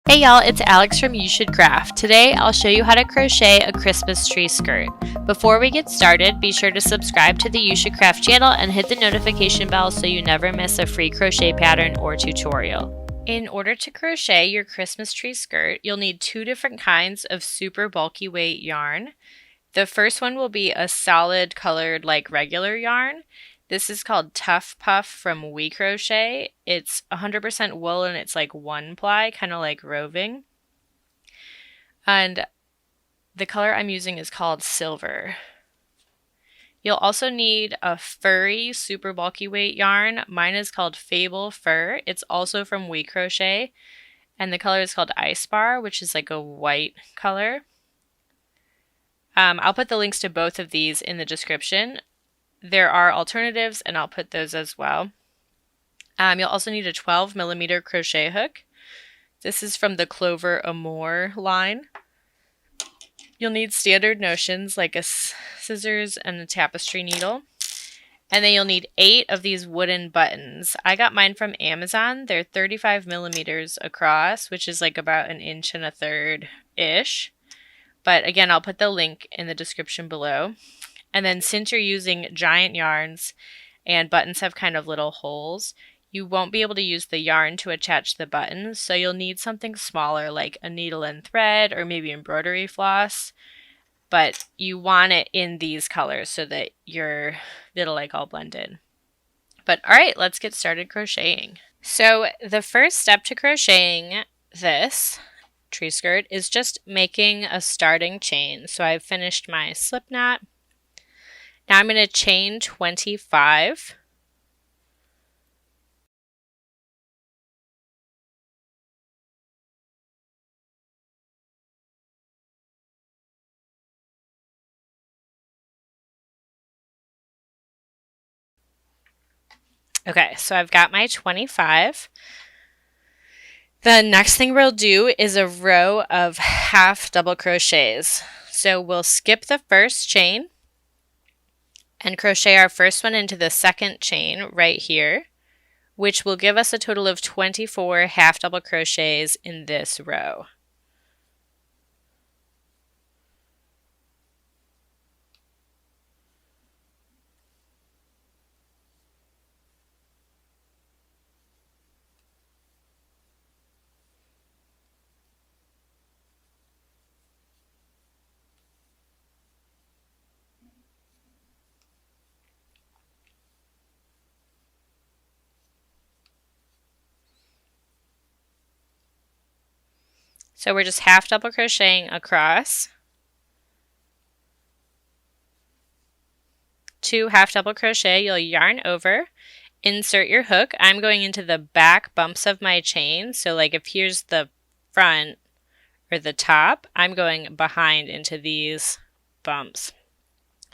Hey y'all, it's Alex from You Should Craft. Today I'll show you how to crochet a Christmas tree skirt. Before we get started, be sure to subscribe to the You Should Craft channel and hit the notification bell so you never miss a free crochet pattern or tutorial. In order to crochet your Christmas tree skirt, you'll need two different kinds of super bulky weight yarn. The first one will be a solid colored like regular yarn. This is called Tough Puff from We Crochet. It's 100% wool and it's like one ply, kind of like roving. And the color I'm using is called Silver. You'll also need a Furry super bulky weight yarn. Mine is called Fable Fur. It's also from We Crochet. And the color is called Ice Bar, which is like a white color. I'll put the links to both of these in the description. There are alternatives, and I'll put those as well. You'll also need a 12mm crochet hook. This is from the Clover Amour line. You'll need standard notions like a scissors and a tapestry needle. And then you'll need 8 of these wooden buttons. I got mine from Amazon. They're 35mm across, which is like about 1.33 inches-ish. But again, I'll put the link in the description below. And then since you're using giant yarns and buttons have kind of little holes, you won't be able to use the yarn to attach the buttons, so you'll need something smaller like a needle and thread or maybe embroidery floss. But you want it in these colors so that it'll like all blend in. But alright, let's get started crocheting. So the first step to crocheting this tree skirt is just making a starting chain. So I've finished my slip knot. Now I'm going to chain 25. Okay, so I've got my 25. The next thing we'll do is a row of half double crochets. So we'll skip the first chain and crochet our first one into the second chain right here, which will give us a total of 24 half double crochets in this row. So we're just half double crocheting across, 2 half double crochet, you'll yarn over, insert your hook. I'm going into the back bumps of my chain, so like if here's the front or the top, I'm going behind into these bumps.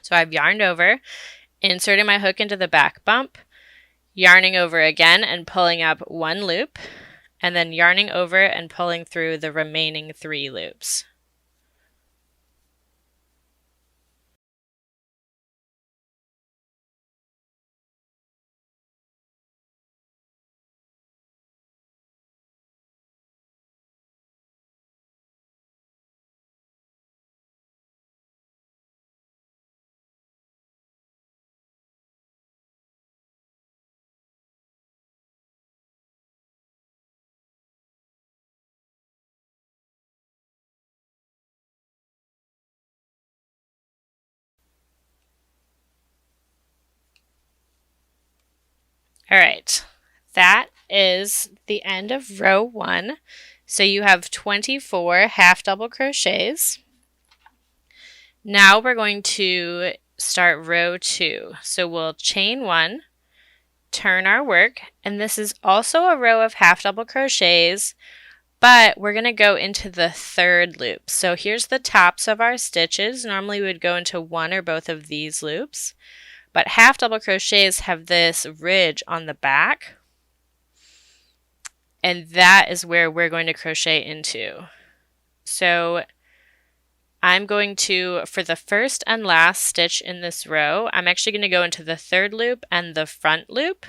So I've yarned over, inserting my hook into the back bump, yarning over again and pulling up 1 loop, and then yarning over and pulling through the remaining 3 loops. All right, that is the end of row 1. So you have 24 half double crochets. Now we're going to start row 2. So we'll chain 1, turn our work, and this is also a row of half double crochets, but we're going to go into the 3rd loop. So here's the tops of our stitches. Normally we would go into one or both of these loops. But half double crochets have this ridge on the back, and that is where we're going to crochet into. So I'm going to, for the first and last stitch in this row, I'm actually going to go into the 3rd loop and the front loop.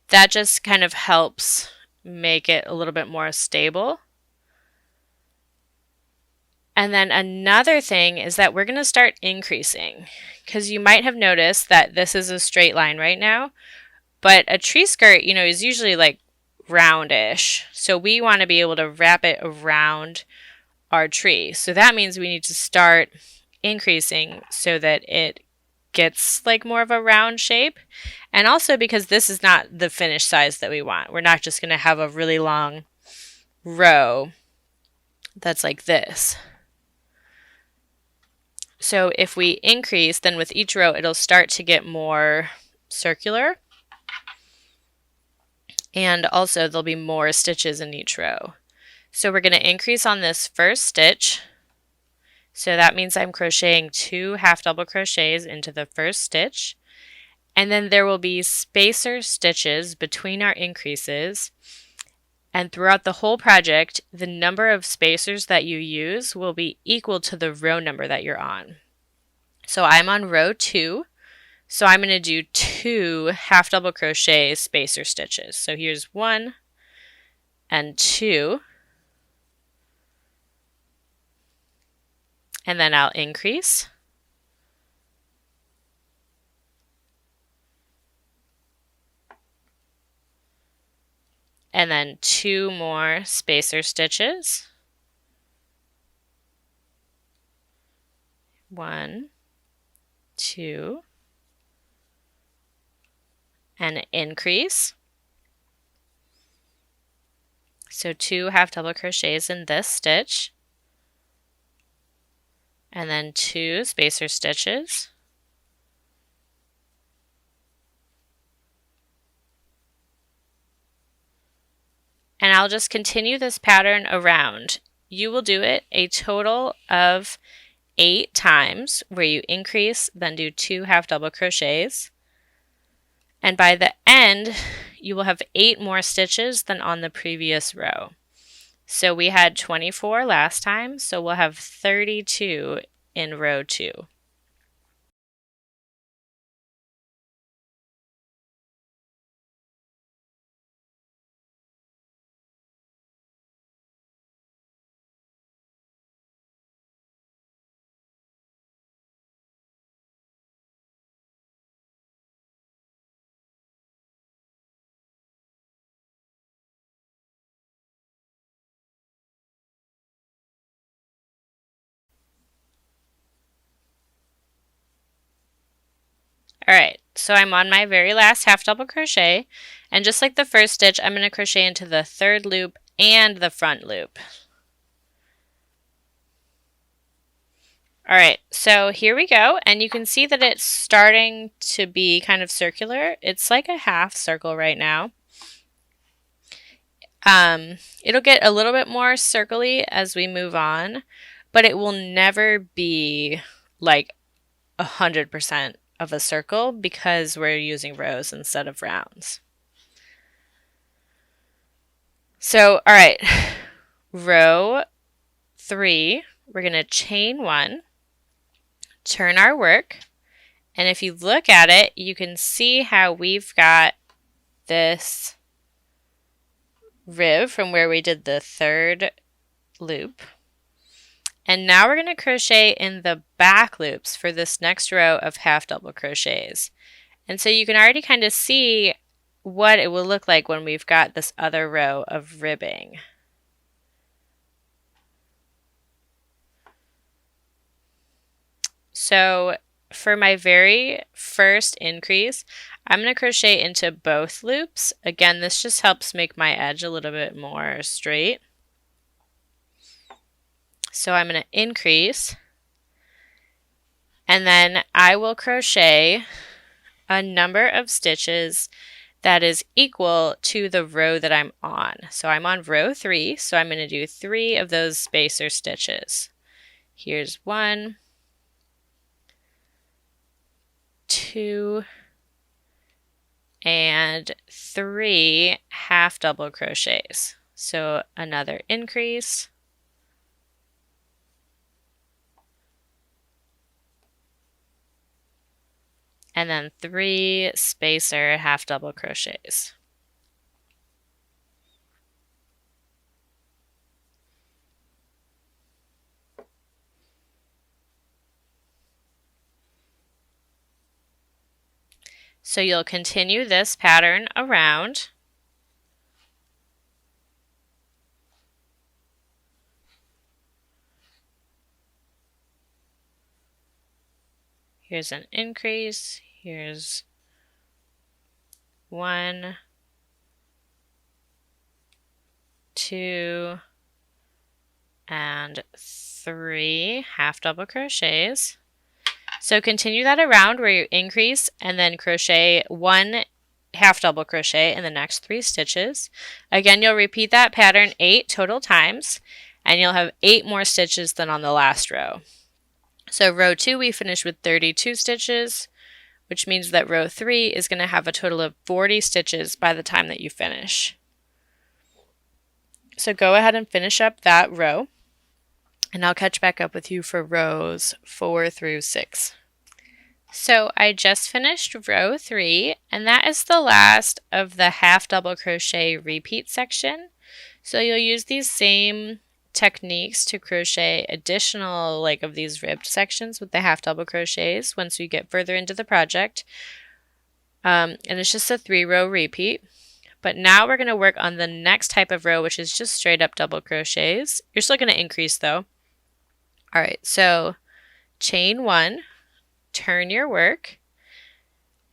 That just kind of helps make it a little bit more stable. And then another thing is that we're going to start increasing, because you might have noticed that this is a straight line right now, but a tree skirt, you know, is usually like roundish. So we want to be able to wrap it around our tree. So that means we need to start increasing so that it gets like more of a round shape. And also because this is not the finished size that we want. We're not just going to have a really long row that's like this. So if we increase, then with each row, it'll start to get more circular. And also there'll be more stitches in each row. So we're going to increase on this first stitch. So that means I'm crocheting 2 half double crochets into the first stitch. And then there will be spacer stitches between our increases. And throughout the whole project, the number of spacers that you use will be equal to the row number that you're on. So I'm on row 2, so I'm going to do 2 half double crochet spacer stitches. So here's 1 and 2, and then I'll increase. And then 2 more spacer stitches. 1, 2, and increase. So 2 half double crochets in this stitch, and then 2 spacer stitches. And I'll just continue this pattern around. You will do it a total of 8 times, where you increase, then do 2 half double crochets. And by the end, you will have 8 more stitches than on the previous row. So we had 24 last time, so we'll have 32 in row 2. Alright, so I'm on my very last half double crochet, and just like the first stitch, I'm going to crochet into the third loop and the front loop. Alright, so here we go, and you can see that it's starting to be kind of circular. It's like a half circle right now. It'll get a little bit more circly as we move on, but it will never be like 100% of a circle because we're using rows instead of rounds. So, all right, row 3, we're going to chain 1, turn our work, and if you look at it, you can see how we've got this rib from where we did the third loop. And now we're going to crochet in the back loops for this next row of half double crochets. And so you can already kind of see what it will look like when we've got this other row of ribbing. So for my very first increase, I'm going to crochet into both loops. Again, this just helps make my edge a little bit more straight. So I'm going to increase, and then I will crochet a number of stitches that is equal to the row that I'm on. So I'm on row 3, so I'm going to do 3 of those spacer stitches. Here's 1, 2, and 3 half double crochets. So another increase, and then 3 spacer half double crochets. So you'll continue this pattern around. Here's an increase, here's 1, 2, and 3 half double crochets. So continue that around where you increase and then crochet 1 half double crochet in the next 3 stitches. Again, you'll repeat that pattern 8 total times, and you'll have 8 more stitches than on the last row. So row 2 we finished with 32 stitches, which means that row 3 is going to have a total of 40 stitches by the time that you finish. So go ahead and finish up that row, and I'll catch back up with you for rows 4 through 6. So I just finished row 3, and that is the last of the half double crochet repeat section. So you'll use these same techniques to crochet additional of these ribbed sections with the half double crochets once we get further into the project. And it's just a 3-row repeat. But now we're going to work on the next type of row, which is just straight up double crochets. You're still going to increase though. Alright, so chain 1, turn your work,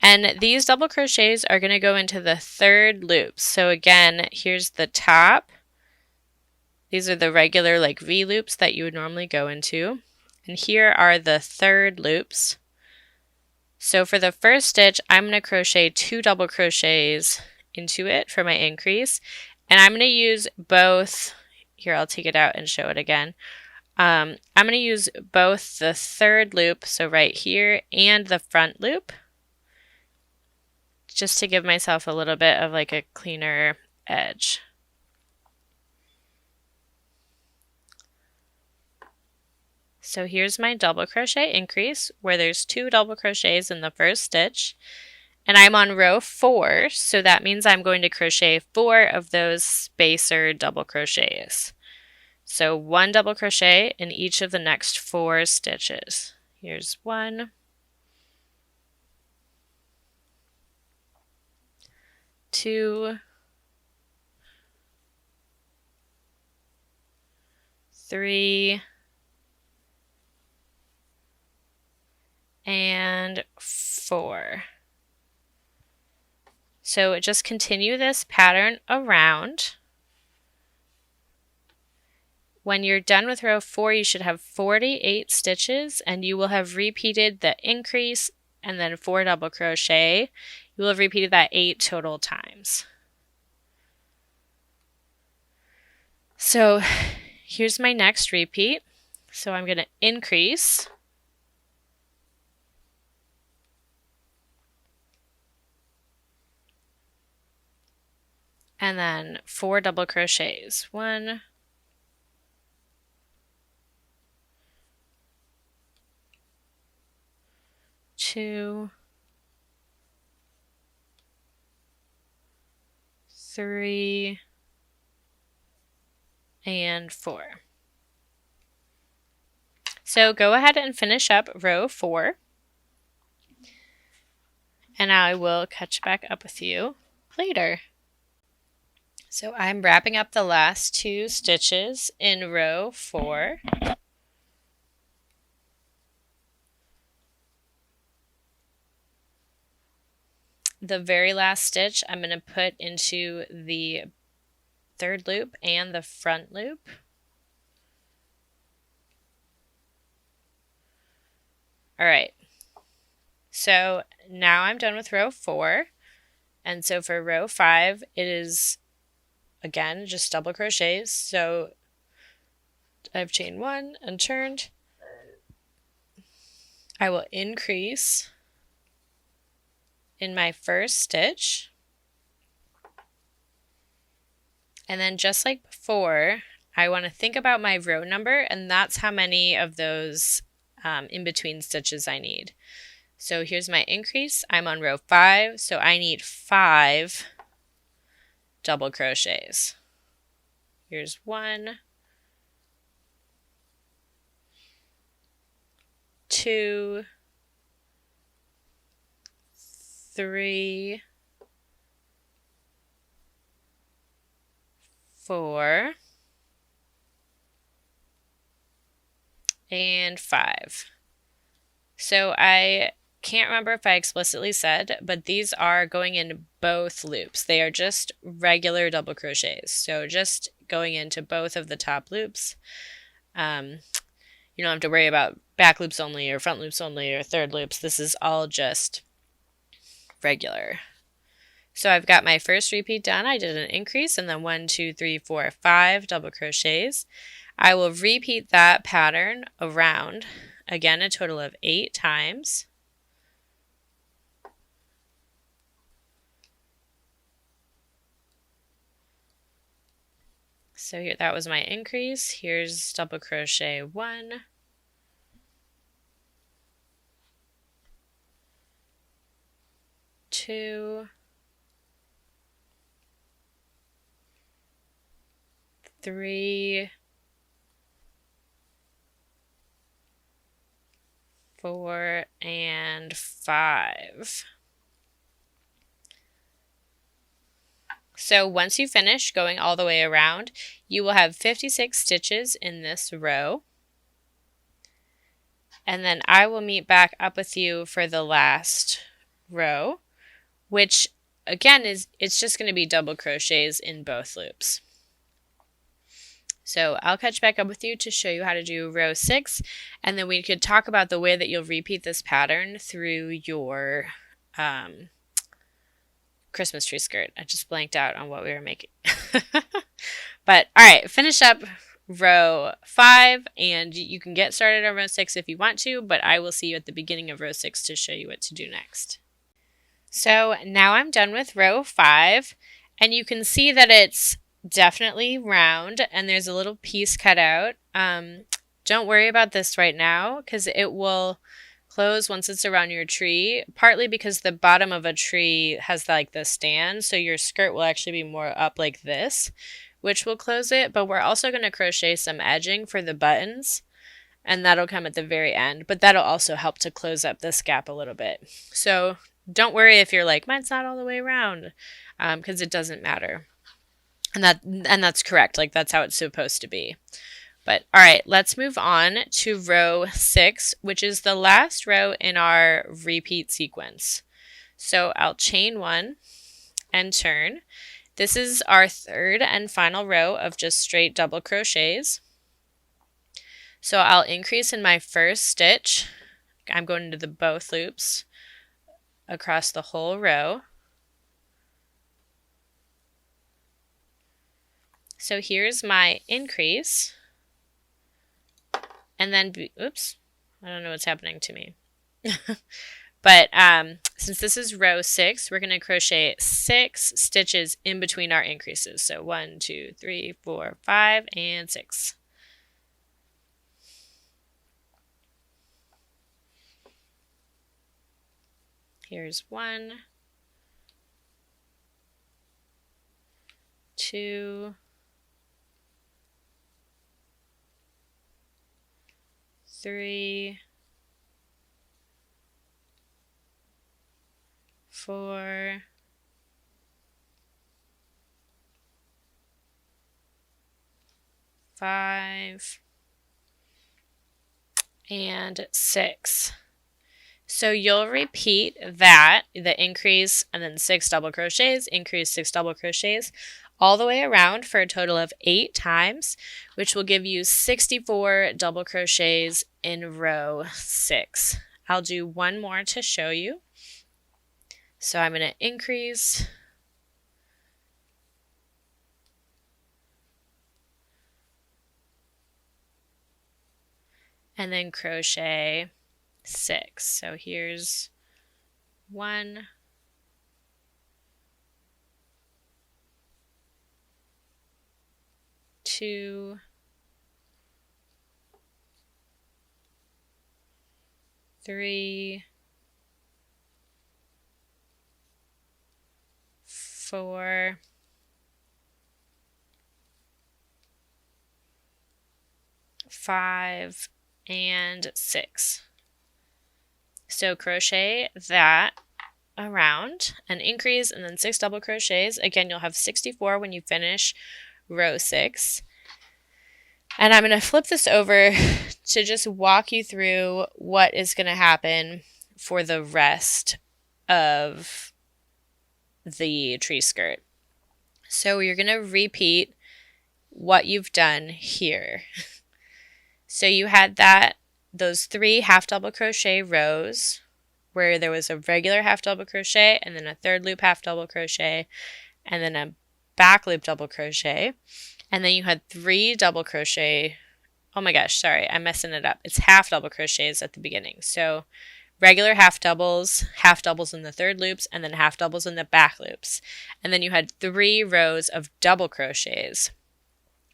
and these double crochets are going to go into the 3rd loop. So again, here's the top. These are the regular V loops that you would normally go into. And here are the 3rd loops. So for the first stitch, I'm going to crochet 2 double crochets into it for my increase. And I'm going to use both, here I'll take it out and show it again. I'm going to use both the 3rd loop, so right here, and the front loop, just to give myself a little bit of a cleaner edge. So here's my double crochet increase where there's 2 double crochets in the first stitch, and I'm on row 4, so that means I'm going to crochet 4 of those spacer double crochets. So 1 double crochet in each of the next 4 stitches. Here's 1, 2, 3, and 4. So just continue this pattern around. When you're done with row 4, you should have 48 stitches, and you will have repeated the increase and then 4 double crochet. You will have repeated that 8 total times. So here's my next repeat. So I'm going to increase, and then 4 double crochets. 1, 2, 3, and 4. So go ahead and finish up row 4, and I will catch back up with you later. So I'm wrapping up the last 2 stitches in row 4. The very last stitch I'm going to put into the 3rd loop and the front loop. Alright, so now I'm done with row 4, and so for row 5 it is again just double crochets. So I've chained 1 and turned. I will increase in my first stitch, and then just like before, I want to think about my row number, and that's how many of those in between stitches I need. So here's my increase. I'm on row 5, so I need 5 double crochets. Here's 1, 2, 3, 4, and 5. So I can't remember if I explicitly said, but these are going in both loops. They are just regular double crochets. So just going into both of the top loops. You don't have to worry about back loops only or front loops only or third loops. This is all just regular. So I've got my first repeat done. I did an increase and then 1, 2, 3, 4, 5 double crochets. I will repeat that pattern around, again, a total of 8 times. So here, that was my increase. Here's double crochet 1, 2, 3, 4, and 5. So once you finish going all the way around, you will have 56 stitches in this row. And then I will meet back up with you for the last row, which again it's just going to be double crochets in both loops. So I'll catch back up with you to show you how to do row 6, and then we could talk about the way that you'll repeat this pattern through your Christmas tree skirt. I just blanked out on what we were making. But all right, finish up row 5, and you can get started on row 6 if you want to, but I will see you at the beginning of row 6 to show you what to do next. So now I'm done with row 5, and you can see that it's definitely round and there's a little piece cut out. Don't worry about this right now because it will close once it's around your tree, partly because the bottom of a tree has like the stand, so your skirt will actually be more up like this, which will close it, but we're also going to crochet some edging for the buttons, and that'll come at the very end, but that'll also help to close up this gap a little bit. So don't worry if you're like, mine's not all the way around, because it doesn't matter. And that's correct, like that's how it's supposed to be. But all right, let's move on to row 6, which is the last row in our repeat sequence. So I'll chain 1 and turn. This is our third and final row of just straight double crochets. So I'll increase in my first stitch. I'm going into the both loops across the whole row. So here's my increase. And then, oops, I don't know what's happening to me. But since this is row 6, we're going to crochet 6 stitches in between our increases. So 1, 2, 3, 4, 5, and 6. Here's 1, 2, 3, 4, 5, and 6. So you'll repeat that, the increase, and then 6 double crochets, increase 6 double crochets, all the way around for a total of 8 times, which will give you 64 double crochets in row 6. I'll do one more to show you. So I'm going to increase, and then crochet 6. So here's 1, 2, 3, 4, 5, and 6. So crochet that around an increase and then 6 double crochets. Again, you'll have 64 when you finish row 6. And I'm going to flip this over to just walk you through what is going to happen for the rest of the tree skirt. So you're going to repeat what you've done here. So you had those 3 half double crochet rows where there was a regular half double crochet and then a third loop half double crochet and then a back loop double crochet. And then you had 3 double crochet. Oh my gosh, sorry, I'm messing it up. It's half double crochets at the beginning. So regular half doubles in the third loops, and then half doubles in the back loops. And then you had 3 rows of double crochets.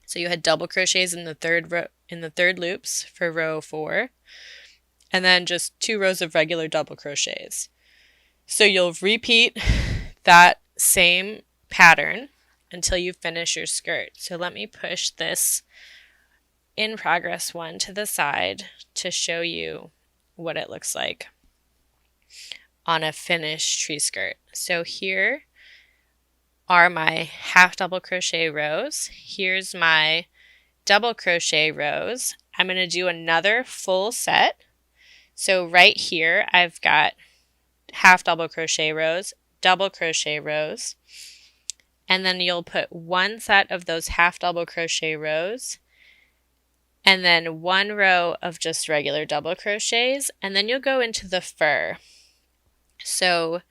So you had double crochets in the third loops for row 4, and then just 2 rows of regular double crochets. So you'll repeat that same pattern until you finish your skirt. So let me push this in progress one to the side to show you what it looks like on a finished tree skirt. So here are my half double crochet rows. Here's my double crochet rows. I'm going to do another full set. So right here I've got half double crochet rows, double crochet rows, and then you'll put 1 set of those half double crochet rows and then 1 row of just regular double crochets, and then you'll go into the fur. So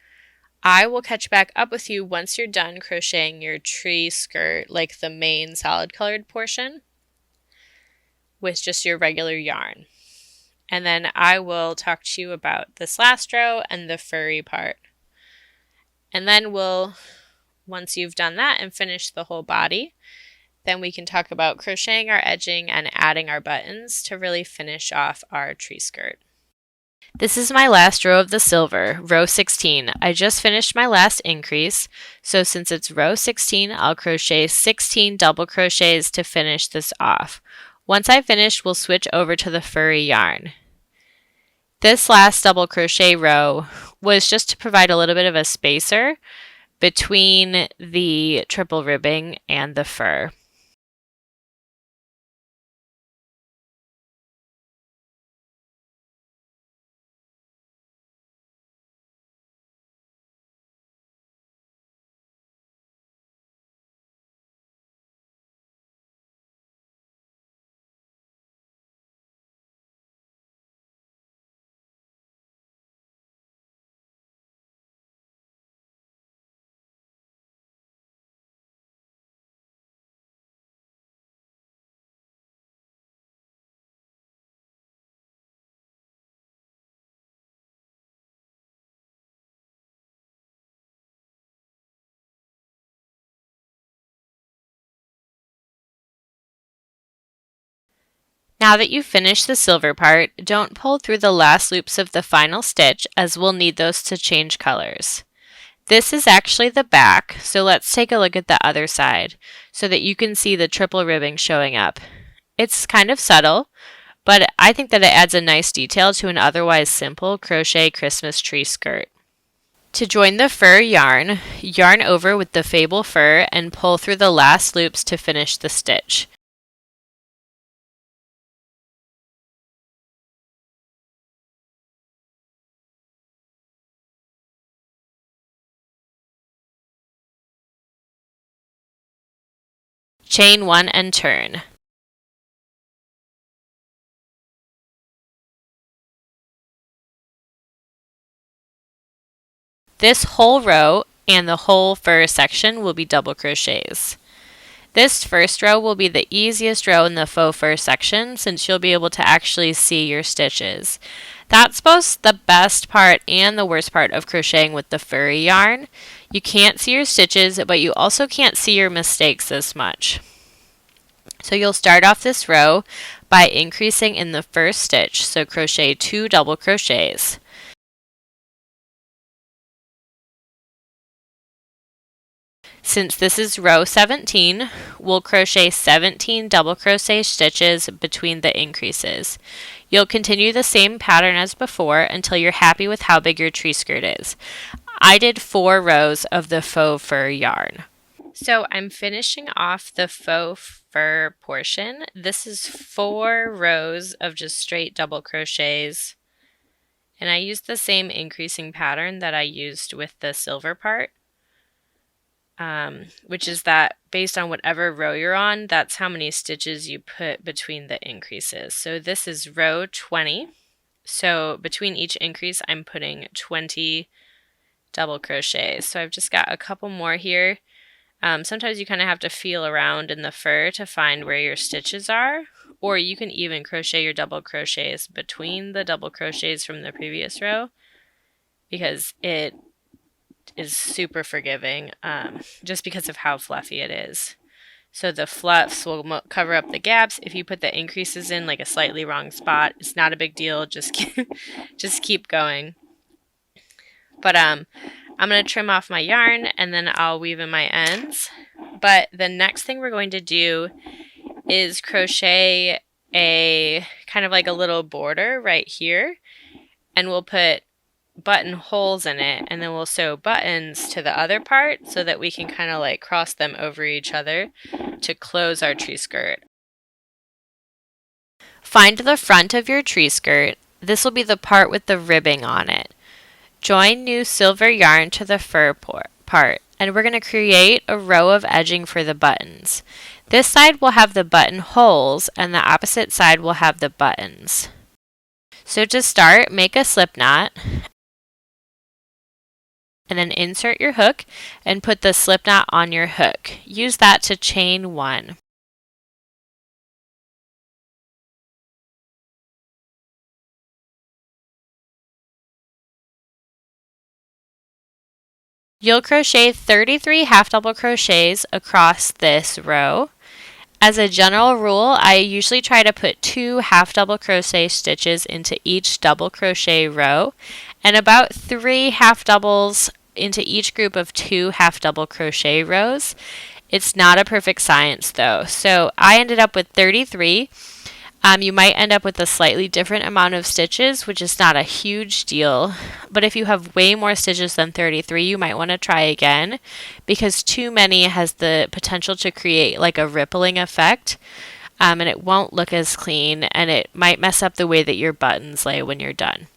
I will catch back up with you once you're done crocheting your tree skirt, like the main solid colored portion, with just your regular yarn. And then I will talk to you about this last row and the furry part. And then once you've done that and finished the whole body, then we can talk about crocheting our edging and adding our buttons to really finish off our tree skirt. This is my last row of the silver, row 16. I just finished my last increase, so since it's row 16, I'll crochet 16 double crochets to finish this off. Once I finish, we'll switch over to the furry yarn. This last double crochet row was just to provide a little bit of a spacer between the triple ribbing and the fur. Now that you've finished the silver part, don't pull through the last loops of the final stitch, as we'll need those to change colors. This is actually the back, so let's take a look at the other side so that you can see the triple ribbing showing up. It's kind of subtle, but I think that it adds a nice detail to an otherwise simple crochet Christmas tree skirt. To join the fur yarn, yarn over with the Fable fur and pull through the last loops to finish the stitch. Chain 1 and turn. This whole row and the whole fur section will be double crochets. This first row will be the easiest row in the faux fur section since you'll be able to actually see your stitches. That's both the best part and the worst part of crocheting with the furry yarn. You can't see your stitches, but you also can't see your mistakes as much. So you'll start off this row by increasing in the first stitch, so crochet 2 double crochets. Since this is row 17, we'll crochet 17 double crochet stitches between the increases. You'll continue the same pattern as before until you're happy with how big your tree skirt is. I did 4 rows of the faux fur yarn. So I'm finishing off the faux fur portion. This is 4 rows of just straight double crochets. And I used the same increasing pattern that I used with the silver part, which is that based on whatever row you're on, that's how many stitches you put between the increases. So this is row 20. So between each increase, I'm putting 20 double crochets. So I've just got a couple more here. Sometimes you kind of have to feel around in the fur to find where your stitches are, or you can even crochet your double crochets between the double crochets from the previous row because it is super forgiving just because of how fluffy it is. So the fluffs will cover up the gaps. If you put the increases in like a slightly wrong spot, it's not a big deal. Just keep going. But I'm going to trim off my yarn and then I'll weave in my ends. But the next thing we're going to do is crochet a kind of like a little border right here. And we'll put buttonholes in it and then we'll sew buttons to the other part so that we can kind of like cross them over each other to close our tree skirt. Find the front of your tree skirt. This will be the part with the ribbing on it. Join new silver yarn to the fur part, and we're going to create a row of edging for the buttons. This side will have the buttonholes, and the opposite side will have the buttons. So to start, make a slip knot, and then insert your hook, and put the slip knot on your hook. Use that to chain 1. You'll crochet 33 half double crochets across this row. As a general rule, I usually try to put 2 half double crochet stitches into each double crochet row and about 3 half doubles into each group of 2 half double crochet rows. It's not a perfect science though, so I ended up with 33. You might end up with a slightly different amount of stitches, which is not a huge deal. But if you have way more stitches than 33, you might want to try again because too many has the potential to create like a rippling effect. And it won't look as clean and it might mess up the way that your buttons lay when you're done.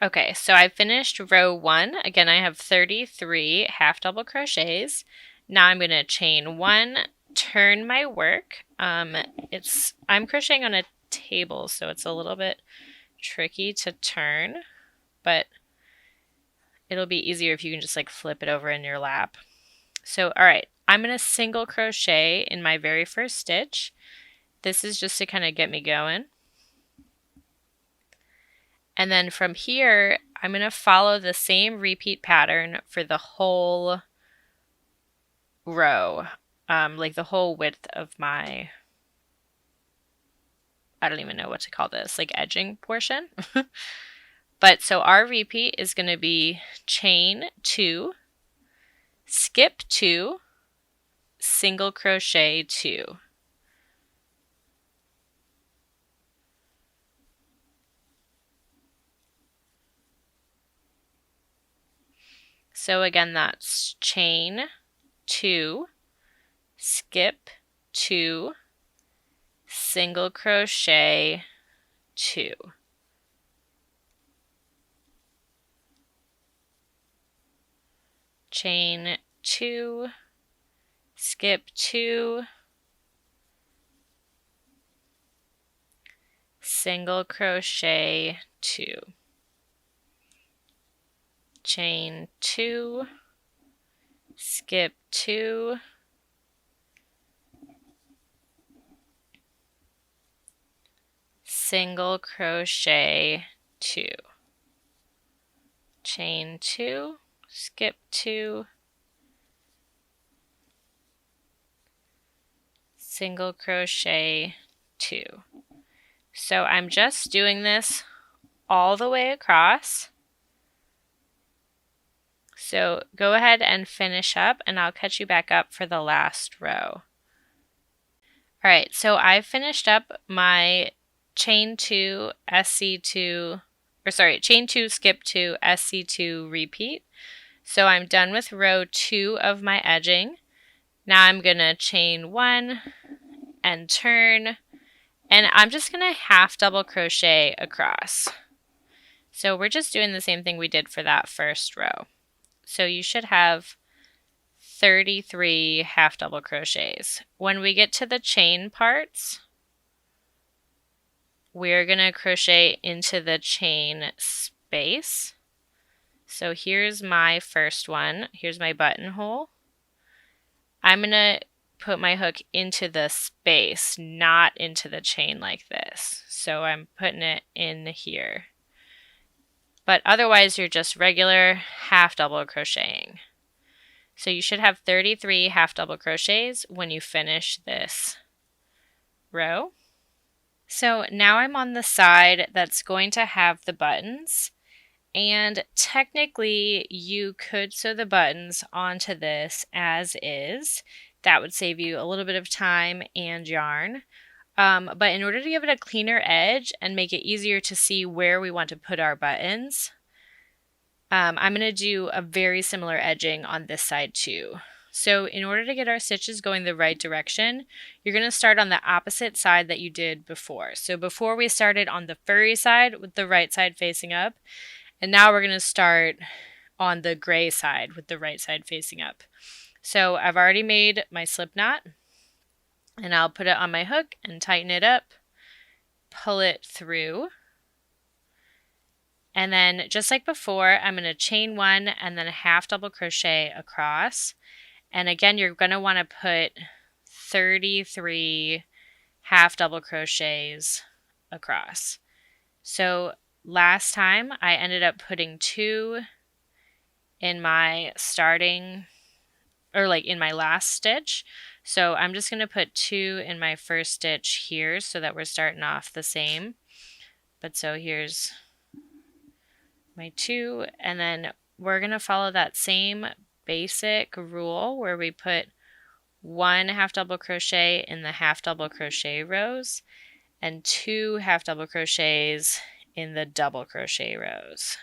Okay, so I finished row 1. Again, I have 33 half double crochets. Now I'm going to chain 1, turn my work. I'm crocheting on a table, so it's a little bit tricky to turn, but it'll be easier if you can just like flip it over in your lap. So, all right, I'm going to single crochet in my very first stitch. This is just to kind of get me going. And then from here, I'm going to follow the same repeat pattern for the whole row, like the whole width of my, I don't even know what to call this, like edging portion. But so our repeat is going to be chain 2, skip 2, single crochet 2. So again, that's chain 2, skip 2, single crochet 2. Chain 2, skip 2, single crochet 2. Chain 2, skip 2, single crochet 2. Chain 2, skip 2, single crochet 2. So I'm just doing this all the way across. So go ahead and finish up, and I'll catch you back up for the last row. All right, so I've finished up my chain 2, SC2, or sorry, chain 2, skip 2, SC2 repeat. So I'm done with row 2 of my edging. Now I'm going to chain 1 and turn, and I'm just going to half double crochet across. So we're just doing the same thing we did for that first row. So you should have 33 half double crochets. When we get to the chain parts, we're going to crochet into the chain space. So here's my first one. Here's my buttonhole. I'm going to put my hook into the space, not into the chain like this. So I'm putting it in here. But otherwise, you're just regular half double crocheting. So you should have 33 half double crochets when you finish this row. So now I'm on the side that's going to have the buttons, and technically you could sew the buttons onto this as is. That would save you a little bit of time and yarn. But in order to give it a cleaner edge and make it easier to see where we want to put our buttons, I'm going to do a very similar edging on this side too. So in order to get our stitches going the right direction, you're going to start on the opposite side that you did before. So before we started on the furry side with the right side facing up, and now we're going to start on the gray side with the right side facing up. So I've already made my slip knot, and I'll put it on my hook and tighten it up, pull it through. And then just like before, I'm going to chain 1 and then a half double crochet across. And again, you're going to want to put 33 half double crochets across. So last time I ended up putting 2 in my starting, or like in my last stitch. So I'm just going to put 2 in my first stitch here so that we're starting off the same. But so here's my 2, and then we're going to follow that same basic rule where we put 1 half double crochet in the half double crochet rows and 2 half double crochets in the double crochet rows.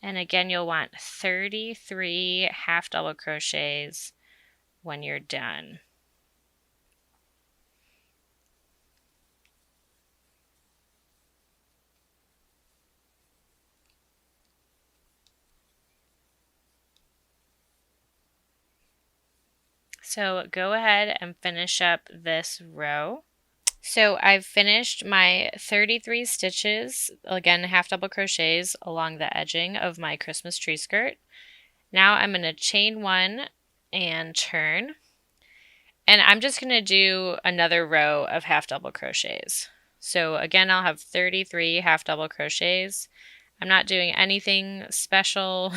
And again, you'll want 33 half double crochets when you're done. So go ahead and finish up this row. So I've finished my 33 stitches, again half double crochets along the edging of my Christmas tree skirt. Now I'm going to chain one and turn. And I'm just going to do another row of half double crochets. So again, I'll have 33 half double crochets. I'm not doing anything special.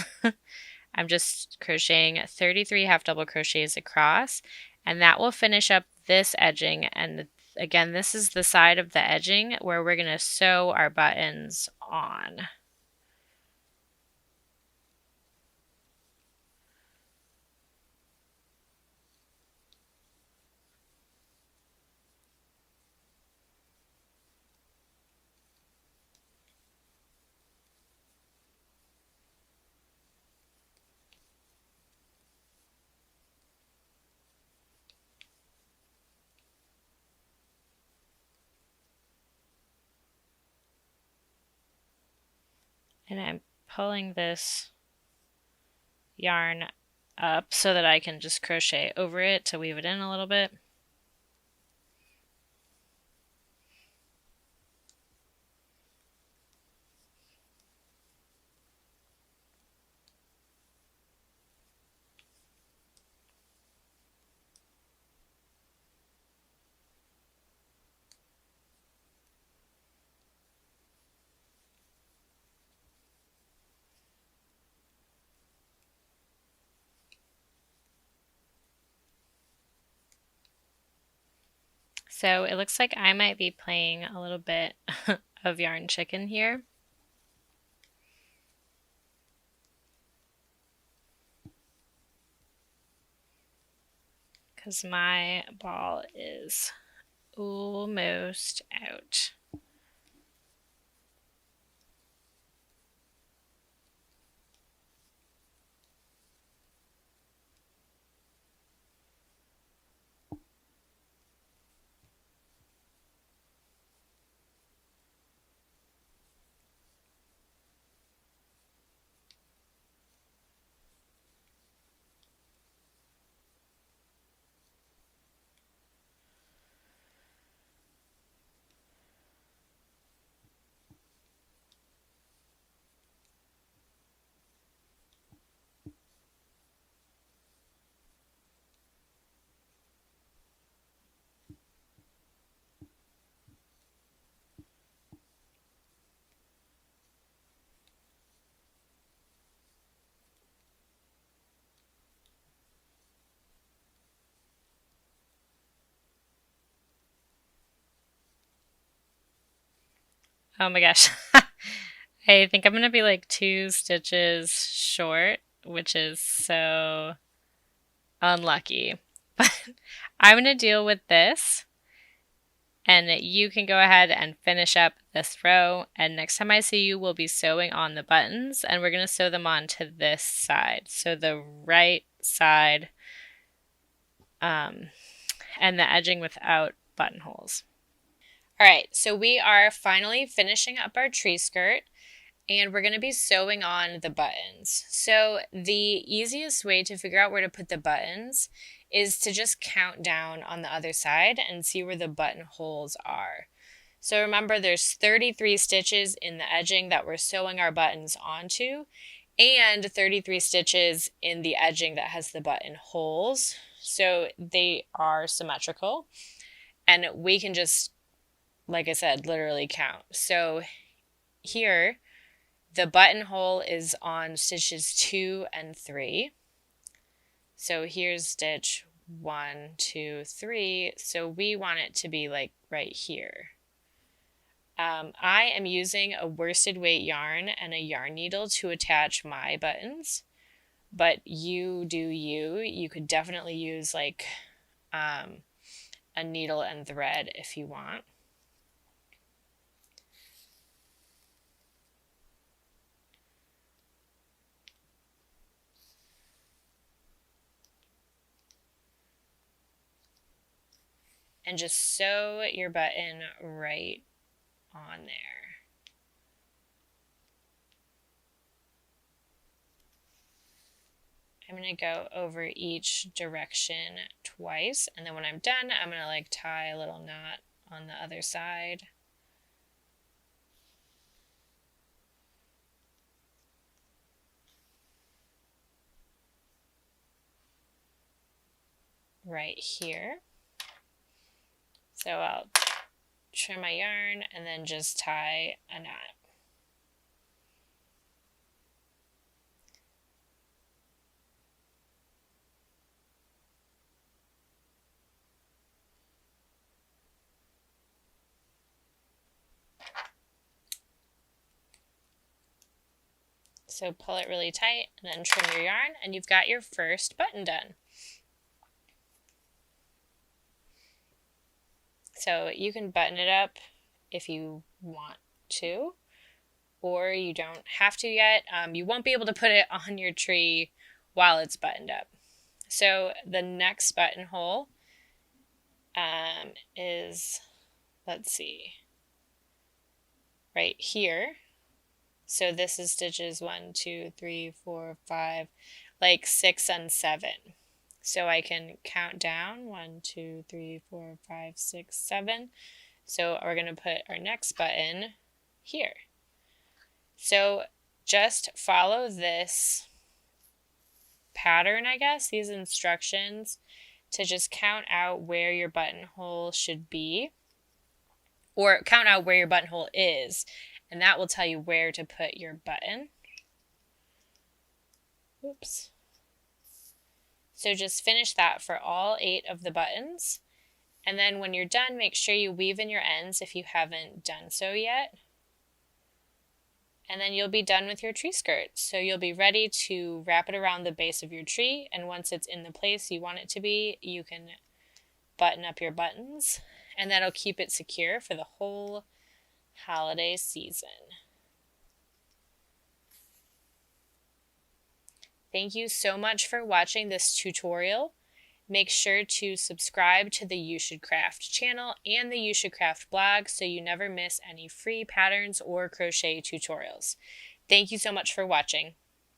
I'm just crocheting 33 half double crochets across, and that will finish up this edging. And again, this is the side of the edging where we're going to sew our buttons on. And I'm pulling this yarn up so that I can just crochet over it to weave it in a little bit. So it looks like I might be playing a little bit of yarn chicken here. Because my ball is almost out. Oh my gosh. I think I'm going to be like 2 stitches short, which is so unlucky. But I'm going to deal with this, and you can go ahead and finish up this row. And next time I see you, we'll be sewing on the buttons, and we're going to sew them on to this side. So the right side, and the edging without buttonholes. All right, so we are finally finishing up our tree skirt, and we're going to be sewing on the buttons. So the easiest way to figure out where to put the buttons is to just count down on the other side and see where the buttonholes are. So remember, there's 33 stitches in the edging that we're sewing our buttons onto, and 33 stitches in the edging that has the buttonholes. So they are symmetrical, and we can just, like I said, literally count. So here, the buttonhole is on stitches 2 and 3. So here's stitch 1, 2, 3. So we want it to be like right here. I am using a worsted weight yarn and a yarn needle to attach my buttons, but you do you. You could definitely use like a needle and thread if you want. and just sew your button right on there. I'm going to go over each direction twice, and then when I'm done, I'm going to like tie a little knot on the other side. Right here. So I'll trim my yarn and then just tie a knot. So pull it really tight and then trim your yarn, and you've got your first button done. So you can button it up if you want to, or you don't have to yet. You won't be able to put it on your tree while it's buttoned up. So the next buttonhole is, let's see, right here. So this is stitches 1, 2, 3, 4, 5, like 6 and 7. So I can count down 1, 2, 3, 4, 5, 6, 7. So we're going to put our next button here. So just follow this pattern, I guess, these instructions, to just count out where your buttonhole should be, or count out where your buttonhole is, and that will tell you where to put your button. Oops. So just finish that for all 8 of the buttons, and then when you're done, make sure you weave in your ends if you haven't done so yet. And then you'll be done with your tree skirt. So you'll be ready to wrap it around the base of your tree, and once it's in the place you want it to be, you can button up your buttons, and that'll keep it secure for the whole holiday season. Thank you so much for watching this tutorial. Make sure to subscribe to the You Should Craft channel and the You Should Craft blog so you never miss any free patterns or crochet tutorials. Thank you so much for watching.